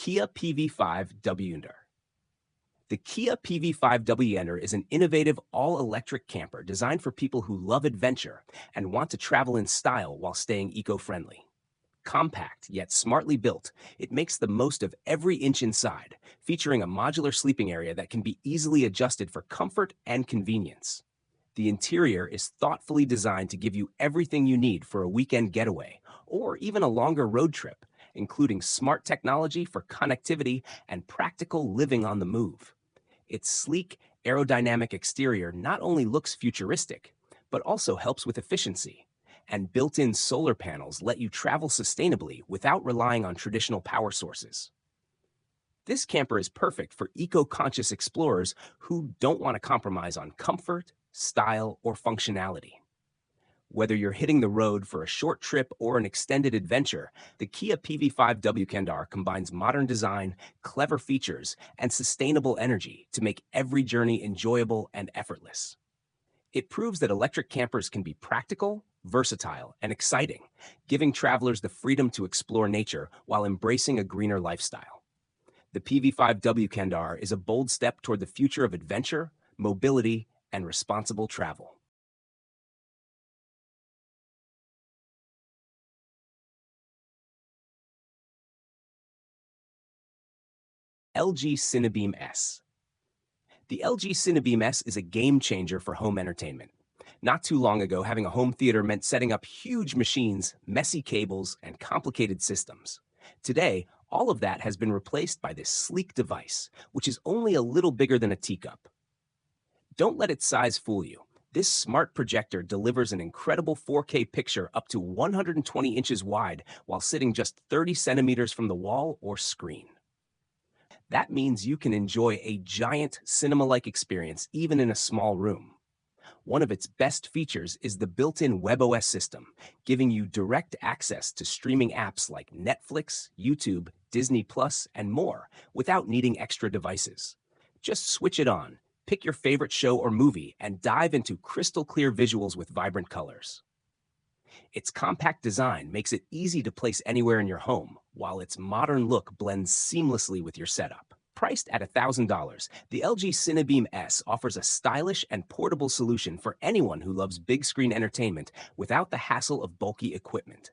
Kia PV5 Wnder. The Kia PV5 Wnder is an innovative all-electric camper designed for people who love adventure and want to travel in style while staying eco-friendly. Compact yet smartly built, it makes the most of every inch inside, featuring a modular sleeping area that can be easily adjusted for comfort and convenience. The interior is thoughtfully designed to give you everything you need for a weekend getaway or even a longer road trip, including smart technology for connectivity and practical living on the move. Its sleek, aerodynamic exterior not only looks futuristic, but also helps with efficiency. And built-in solar panels let you travel sustainably without relying on traditional power sources. This camper is perfect for eco-conscious explorers who don't want to compromise on comfort, style, or functionality. Whether you're hitting the road for a short trip or an extended adventure, the Kia PV5 Wnder combines modern design, clever features, and sustainable energy to make every journey enjoyable and effortless. It proves that electric campers can be practical, versatile, and exciting, giving travelers the freedom to explore nature while embracing a greener lifestyle. The PV5 Wnder is a bold step toward the future of adventure, mobility, and responsible travel. LG Cinebeam S. The LG Cinebeam S is a game changer for home entertainment. Not too long ago, having a home theater meant setting up huge machines, messy cables, and complicated systems. Today, all of that has been replaced by this sleek device, which is only a little bigger than a teacup. Don't let its size fool you. This smart projector delivers an incredible 4K picture up to 120 inches wide while sitting just 30 centimeters from the wall or screen. That means you can enjoy a giant cinema-like experience even in a small room. One of its best features is the built-in WebOS system, giving you direct access to streaming apps like Netflix, YouTube, Disney+, and more without needing extra devices. Just switch it on, pick your favorite show or movie, and dive into crystal-clear visuals with vibrant colors. Its compact design makes it easy to place anywhere in your home, while its modern look blends seamlessly with your setup. Priced at $1,000, the LG Cinebeam S offers a stylish and portable solution for anyone who loves big screen entertainment without the hassle of bulky equipment.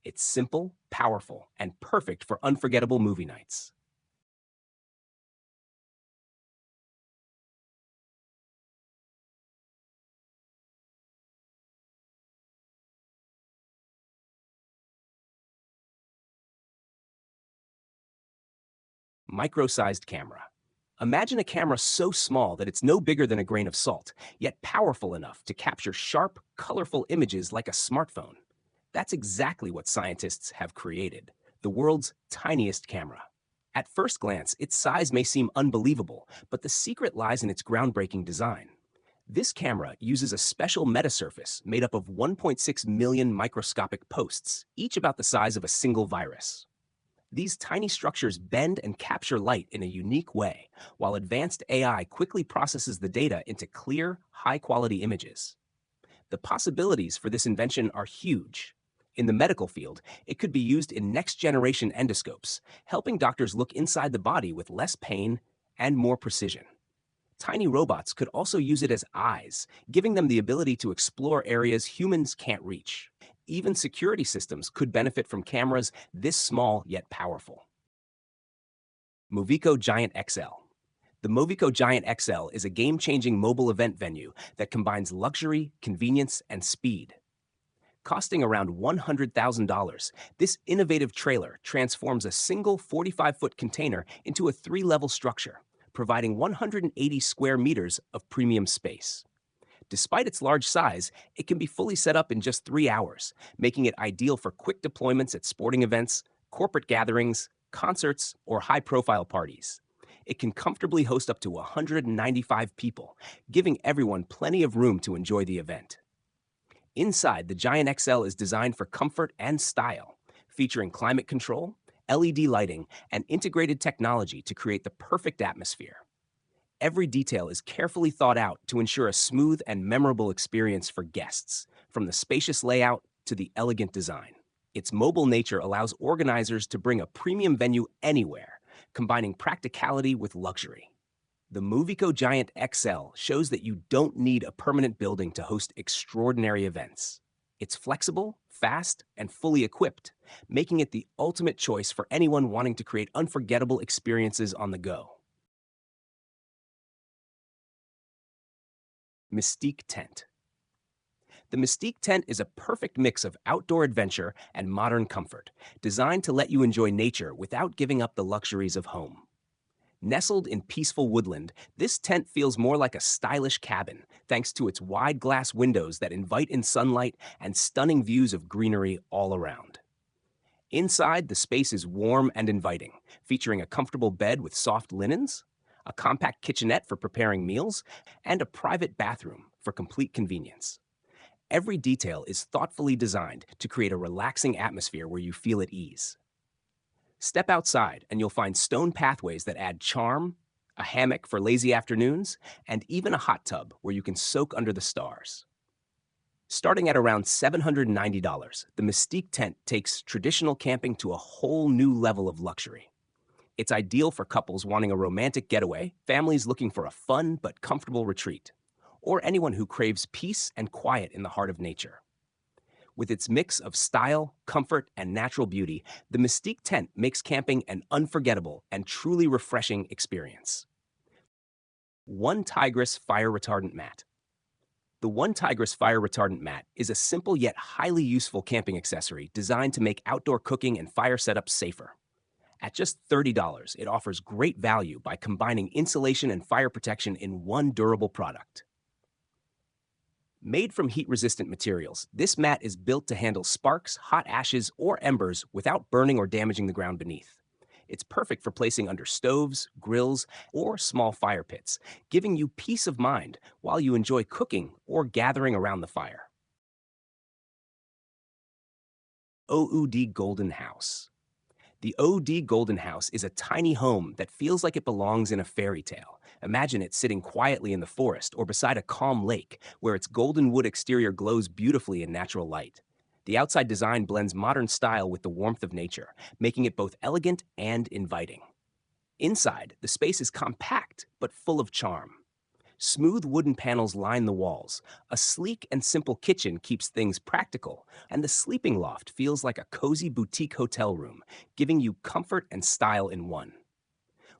It's simple, powerful, and perfect for unforgettable movie nights. Micro-sized camera. Imagine a camera so small that it's no bigger than a grain of salt, yet powerful enough to capture sharp, colorful images like a smartphone. That's exactly what scientists have created, the world's tiniest camera. At first glance, its size may seem unbelievable, but the secret lies in its groundbreaking design. This camera uses a special metasurface made up of 1.6 million microscopic posts, each about the size of a single virus. These tiny structures bend and capture light in a unique way, while advanced AI quickly processes the data into clear, high-quality images. The possibilities for this invention are huge. In the medical field, it could be used in next-generation endoscopes, helping doctors look inside the body with less pain and more precision. Tiny robots could also use it as eyes, giving them the ability to explore areas humans can't reach. Even security systems could benefit from cameras this small yet powerful. Movico Giant XL. The Movico Giant XL is a game-changing mobile event venue that combines luxury, convenience, and speed. Costing around $100,000, this innovative trailer transforms a single 45-foot container into a 3-level structure, providing 180 square meters of premium space. Despite its large size, it can be fully set up in just 3 hours, making it ideal for quick deployments at sporting events, corporate gatherings, concerts, or high-profile parties. It can comfortably host up to 195 people, giving everyone plenty of room to enjoy the event. Inside, the Giant XL is designed for comfort and style, featuring climate control, LED lighting, and integrated technology to create the perfect atmosphere. Every detail is carefully thought out to ensure a smooth and memorable experience for guests, from the spacious layout to the elegant design. Its mobile nature allows organizers to bring a premium venue anywhere, combining practicality with luxury. The Movico Giant XL shows that you don't need a permanent building to host extraordinary events. It's flexible, fast, and fully equipped, making it the ultimate choice for anyone wanting to create unforgettable experiences on the go. Mystique Tent. The Mystique Tent is a perfect mix of outdoor adventure and modern comfort, designed to let you enjoy nature without giving up the luxuries of home. Nestled in peaceful woodland, this tent feels more like a stylish cabin thanks to its wide glass windows that invite in sunlight and stunning views of greenery all around. Inside, the space is warm and inviting, featuring a comfortable bed with soft linens, a compact kitchenette for preparing meals, and a private bathroom for complete convenience. Every detail is thoughtfully designed to create a relaxing atmosphere where you feel at ease. Step outside and you'll find stone pathways that add charm, a hammock for lazy afternoons, and even a hot tub where you can soak under the stars. Starting at around $790, the Mystique tent takes traditional camping to a whole new level of luxury. It's ideal for couples wanting a romantic getaway, families looking for a fun but comfortable retreat, or anyone who craves peace and quiet in the heart of nature. With its mix of style, comfort, and natural beauty, the Mystique tent makes camping an unforgettable and truly refreshing experience. One Tigress Fire Retardant Mat. The One Tigress Fire Retardant Mat is a simple yet highly useful camping accessory designed to make outdoor cooking and fire setups safer. At just $30, it offers great value by combining insulation and fire protection in one durable product. Made from heat-resistant materials, this mat is built to handle sparks, hot ashes, or embers without burning or damaging the ground beneath. It's perfect for placing under stoves, grills, or small fire pits, giving you peace of mind while you enjoy cooking or gathering around the fire. OOD Golden House. The OD Golden House is a tiny home that feels like it belongs in a fairy tale. Imagine it sitting quietly in the forest or beside a calm lake, where its golden wood exterior glows beautifully in natural light. The outside design blends modern style with the warmth of nature, making it both elegant and inviting. Inside, the space is compact but full of charm. Smooth wooden panels line the walls. A sleek and simple kitchen keeps things practical, and the sleeping loft feels like a cozy boutique hotel room, giving you comfort and style in one.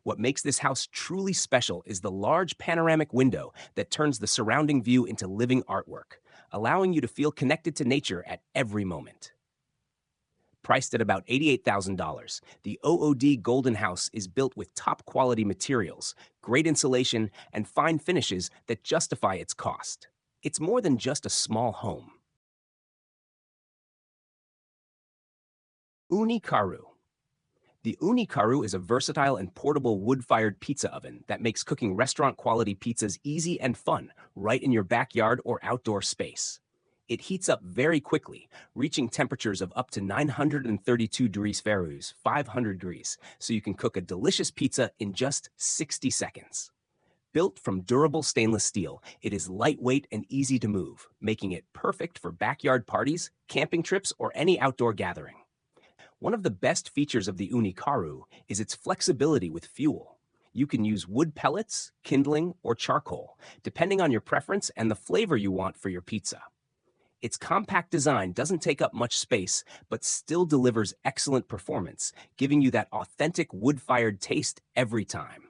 What makes this house truly special is the large panoramic window that turns the surrounding view into living artwork, allowing you to feel connected to nature at every moment. Priced at about $88,000, the OOD Golden House is built with top-quality materials, great insulation, and fine finishes that justify its cost. It's more than just a small home. Unikaru. The Unikaru is a versatile and portable wood-fired pizza oven that makes cooking restaurant-quality pizzas easy and fun right in your backyard or outdoor space. It heats up very quickly, reaching temperatures of up to 932 degrees Fahrenheit, 500 degrees, so you can cook a delicious pizza in just 60 seconds. Built from durable stainless steel, it is lightweight and easy to move, making it perfect for backyard parties, camping trips, or any outdoor gathering. One of the best features of the Unikaru is its flexibility with fuel. You can use wood pellets, kindling, or charcoal, depending on your preference and the flavor you want for your pizza. Its compact design doesn't take up much space, but still delivers excellent performance, giving you that authentic wood-fired taste every time.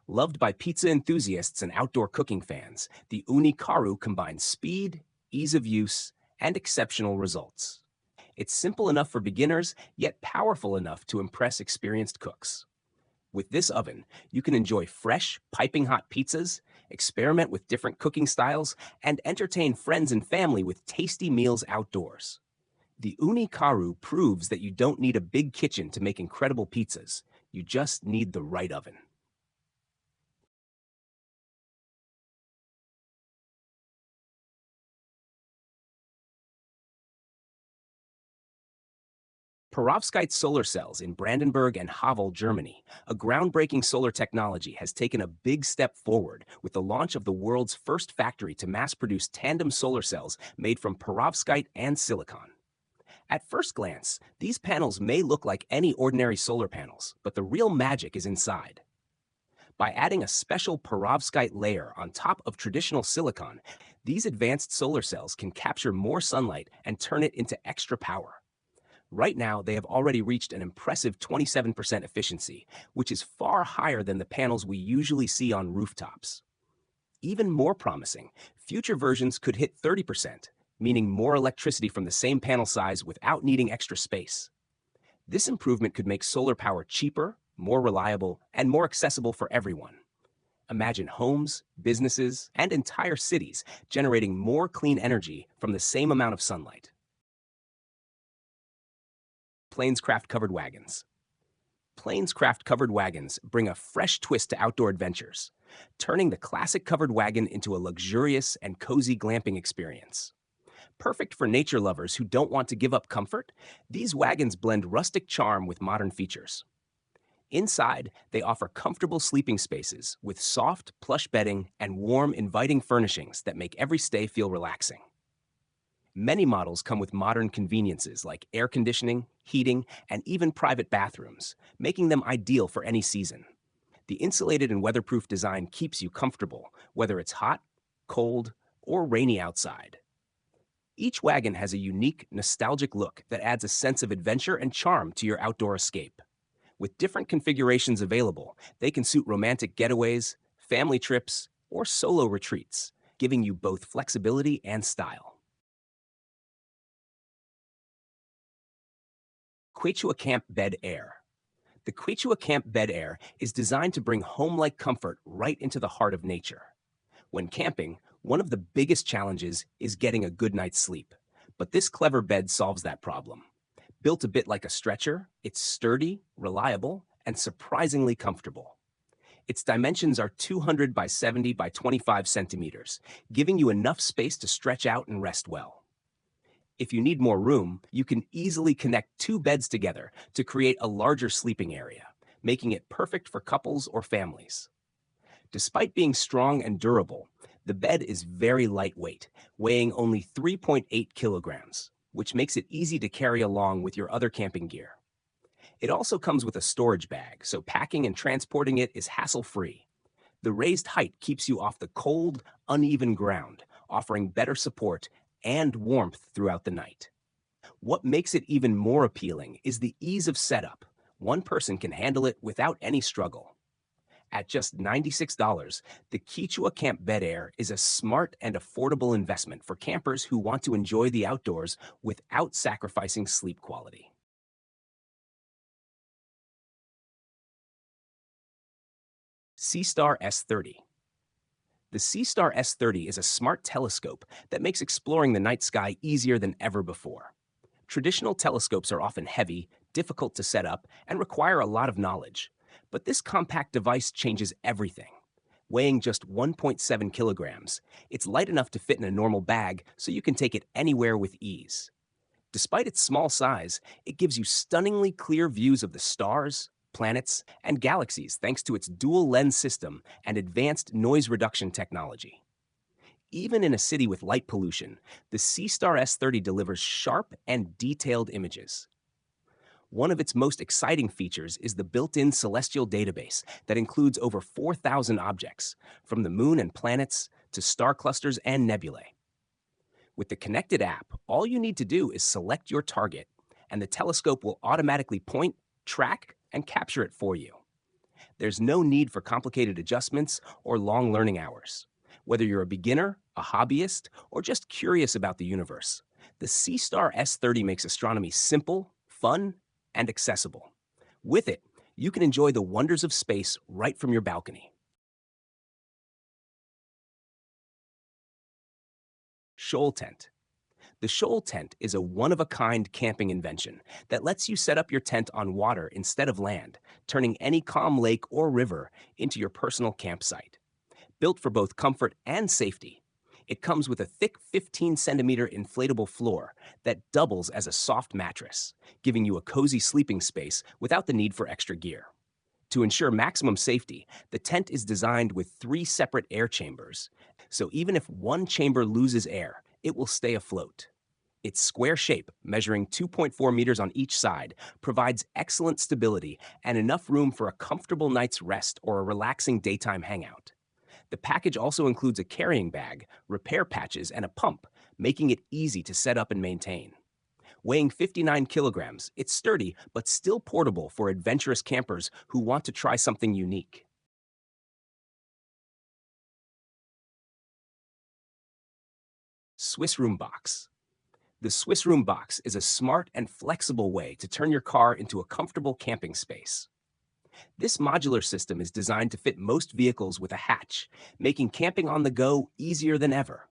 Loved by pizza enthusiasts and outdoor cooking fans, the Unikaru combines speed, ease of use, and exceptional results. It's simple enough for beginners, yet powerful enough to impress experienced cooks. With this oven, you can enjoy fresh, piping hot pizzas, experiment with different cooking styles, and entertain friends and family with tasty meals outdoors. The Unikaru proves that you don't need a big kitchen to make incredible pizzas. You just need the right oven. Perovskite solar cells in Brandenburg and Havel, Germany, a groundbreaking solar technology, has taken a big step forward with the launch of the world's first factory to mass-produce tandem solar cells made from perovskite and silicon. At first glance, these panels may look like any ordinary solar panels, but the real magic is inside. By adding a special perovskite layer on top of traditional silicon, these advanced solar cells can capture more sunlight and turn it into extra power. Right now, they have already reached an impressive 27% efficiency, which is far higher than the panels we usually see on rooftops. Even more promising, future versions could hit 30%, meaning more electricity from the same panel size without needing extra space. This improvement could make solar power cheaper, more reliable, and more accessible for everyone. Imagine homes, businesses, and entire cities generating more clean energy from the same amount of sunlight. Planescraft covered wagons. Planescraft covered wagons bring a fresh twist to outdoor adventures, turning the classic covered wagon into a luxurious and cozy glamping experience. Perfect for nature lovers who don't want to give up comfort, these wagons blend rustic charm with modern features. Inside, they offer comfortable sleeping spaces with soft, plush bedding and warm, inviting furnishings that make every stay feel relaxing. Many models come with modern conveniences like air conditioning, heating, and even private bathrooms, making them ideal for any season. The insulated and weatherproof design keeps you comfortable, whether it's hot, cold, or rainy outside. Each wagon has a unique, nostalgic look that adds a sense of adventure and charm to your outdoor escape. With different configurations available, they can suit romantic getaways, family trips, or solo retreats, giving you both flexibility and style. Quechua Camp Bed Air. The Quechua Camp Bed Air is designed to bring home-like comfort right into the heart of nature. When camping, one of the biggest challenges is getting a good night's sleep, but this clever bed solves that problem. Built a bit like a stretcher, it's sturdy, reliable, and surprisingly comfortable. Its dimensions are 200 by 70 by 25 centimeters, giving you enough space to stretch out and rest well. If you need more room, you can easily connect two beds together to create a larger sleeping area, making it perfect for couples or families. Despite being strong and durable, the bed is very lightweight, weighing only 3.8 kilograms, which makes it easy to carry along with your other camping gear. It also comes with a storage bag, so packing and transporting it is hassle-free. The raised height keeps you off the cold, uneven ground, offering better support and warmth throughout the night. What makes it even more appealing is the ease of setup. One person can handle it without any struggle. At just $96, the Quechua Camp Bed Air is a smart and affordable investment for campers who want to enjoy the outdoors without sacrificing sleep quality. Seastar S30. The Seastar S30 is a smart telescope that makes exploring the night sky easier than ever before. Traditional telescopes are often heavy, difficult to set up, and require a lot of knowledge. But this compact device changes everything. Weighing just 1.7 kilograms, it's light enough to fit in a normal bag so you can take it anywhere with ease. Despite its small size, it gives you stunningly clear views of the stars, planets, and galaxies thanks to its dual lens system and advanced noise reduction technology. Even in a city with light pollution, the Seastar S30 delivers sharp and detailed images. One of its most exciting features is the built-in celestial database that includes over 4,000 objects, from the moon and planets to star clusters and nebulae. With the connected app, all you need to do is select your target, and the telescope will automatically point, track, and capture it for you. There's no need for complicated adjustments or long learning hours. Whether you're a beginner, a hobbyist, or just curious about the universe, the Seastar S30 makes astronomy simple, fun, and accessible. With it, you can enjoy the wonders of space right from your balcony. Shoal Tent. The Shoal Tent is a one-of-a-kind camping invention that lets you set up your tent on water instead of land, turning any calm lake or river into your personal campsite. Built for both comfort and safety, it comes with a thick 15-centimeter inflatable floor that doubles as a soft mattress, giving you a cozy sleeping space without the need for extra gear. To ensure maximum safety, the tent is designed with 3 separate air chambers, so even if one chamber loses air, it will stay afloat. Its square shape, measuring 2.4 meters on each side, provides excellent stability and enough room for a comfortable night's rest or a relaxing daytime hangout. The package also includes a carrying bag, repair patches, and a pump, making it easy to set up and maintain. Weighing 59 kilograms, it's sturdy but still portable for adventurous campers who want to try something unique. Swiss Room Box. The Swiss Room Box is a smart and flexible way to turn your car into a comfortable camping space. This modular system is designed to fit most vehicles with a hatch, making camping on the go easier than ever.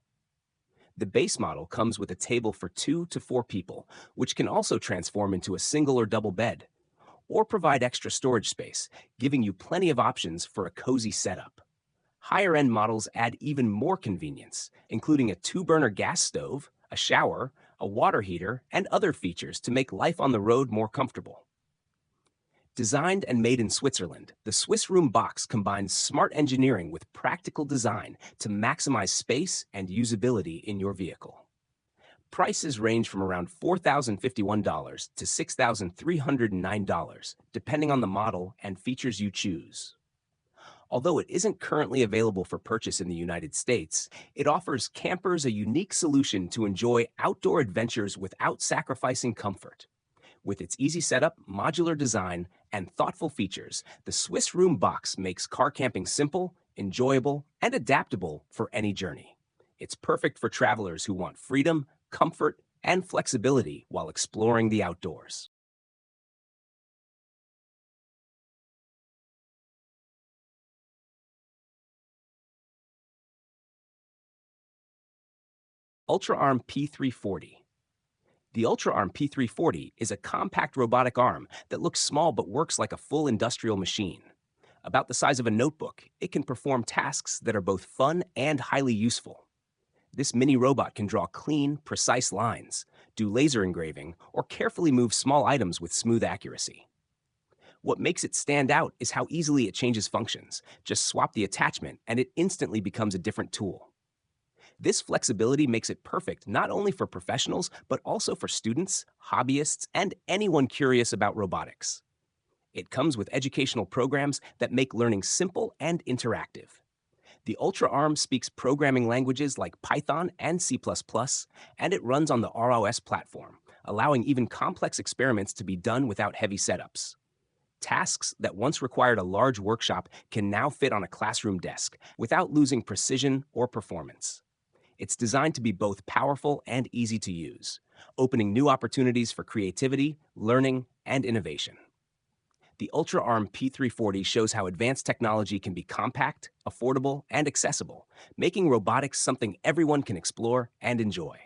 The base model comes with a table for 2 to 4 people, which can also transform into a single or double bed, or provide extra storage space, giving you plenty of options for a cozy setup. Higher-end models add even more convenience, including a 2-burner gas stove, a shower, a water heater, and other features to make life on the road more comfortable. Designed and made in Switzerland, the Swiss Room Box combines smart engineering with practical design to maximize space and usability in your vehicle. Prices range from around $4,051 to $6,309, depending on the model and features you choose. Although it isn't currently available for purchase in the United States, it offers campers a unique solution to enjoy outdoor adventures without sacrificing comfort. With its easy setup, modular design, and thoughtful features, the Swiss Room Box makes car camping simple, enjoyable, and adaptable for any journey. It's perfect for travelers who want freedom, comfort, and flexibility while exploring the outdoors. UltraArm P340. The UltraArm P340 is a compact robotic arm that looks small but works like a full industrial machine. About the size of a notebook, it can perform tasks that are both fun and highly useful. This mini robot can draw clean, precise lines, do laser engraving, or carefully move small items with smooth accuracy. What makes it stand out is how easily it changes functions. Just swap the attachment and it instantly becomes a different tool. This flexibility makes it perfect not only for professionals, but also for students, hobbyists, and anyone curious about robotics. It comes with educational programs that make learning simple and interactive. The UltraArm speaks programming languages like Python and C++, and it runs on the ROS platform, allowing even complex experiments to be done without heavy setups. Tasks that once required a large workshop can now fit on a classroom desk without losing precision or performance. It's designed to be both powerful and easy to use, opening new opportunities for creativity, learning, and innovation. The UltraArm P340 shows how advanced technology can be compact, affordable, and accessible, making robotics something everyone can explore and enjoy.